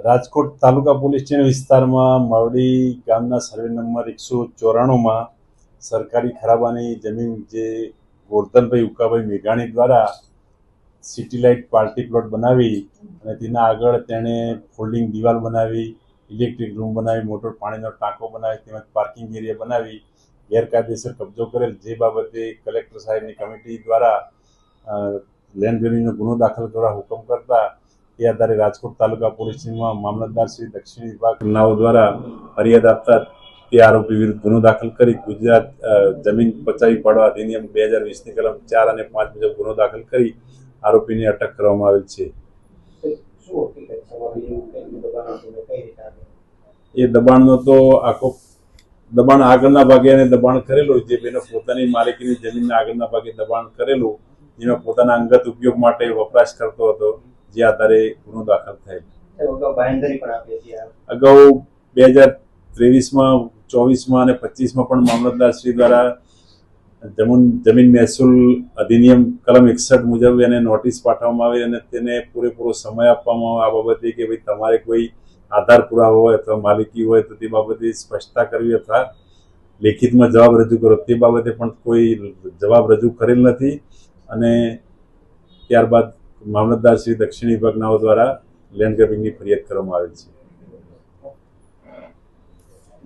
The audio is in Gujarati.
રાજકોટ તાલુકા પોલીસ સ્ટેશન વિસ્તારમાં માવડી ગામના સર્વે નંબર 194માં સરકારી ખરાબાની જમીન જે ગોરધનભાઈ ઉકાભાઈ મેઘાણી દ્વારા સિટી લાઇટ પાર્ટી પ્લોટ બનાવી અને તેના આગળ તેણે ફોલ્ડિંગ દિવાલ બનાવી, ઇલેક્ટ્રિક રૂમ બનાવી, મોટર પાણીનો ટાંકો બનાવી, તેમજ પાર્કિંગ એરિયા બનાવી ગેરકાયદેસર કબજો કરેલ, જે બાબતે કલેક્ટર સાહેબની કમિટી દ્વારા લેન્ડ ગ્રેબિંગનો ગુનો દાખલ કરવા હુકમ કરતા તે આધારે રાજકોટ તાલુકા પોલીસ સ્ટેશનમાં મામલતદાર શ્રી દક્ષિણ વિભાગ નાઓ દ્વારા ફરિયાદ આપતા તે આરોપી વિરુદ્ધ ગુનો દાખલ કરી ગુજરાત જમીન પચાવી પાડવા અધિનિયમ 2020ની કલમ 4 અને 5 મુજબ ગુનો દાખલ કરી આરોપીને અટક કરવામાં આવેલ છે। એ દબાણનો તો આખો દબાણ આગળના ભાગે એને દબાણ કરેલું, જે બેનો પોતાની માલિકીની જમીનના આગળના ભાગે દબાણ કરેલું, જેમાં પોતાના અંગત ઉપયોગ માટે વપરાશ કરતો હતો, જે આધારે ગુનો દાખલ થયેલ। અગાઉ 2023માં, 24માં અને 25માં પણ મામલતદાર શ્રી દ્વારા જમીન મહેસૂલ અધિનિયમ કલમ 61 મુજબ એને નોટિસ પાઠવવામાં આવી અને તેને પૂરેપૂરો સમય આપવામાં આવે આ બાબતે કે ભાઈ તમારે કોઈ આધાર પુરાવો હોય અથવા માલિકી હોય તો તે બાબતે સ્પષ્ટતા કરવી અથવા લેખિતમાં જવાબ રજૂ કરો, તે બાબતે પણ કોઈ જવાબ રજૂ કરેલ નથી અને ત્યારબાદ મામલતદાર શ્રી દક્ષિણ વિભાગ નાઓ દ્વારા લેન્ડ ગ્રેબિંગની ફરિયાદ કરવામાં આવેલ છે।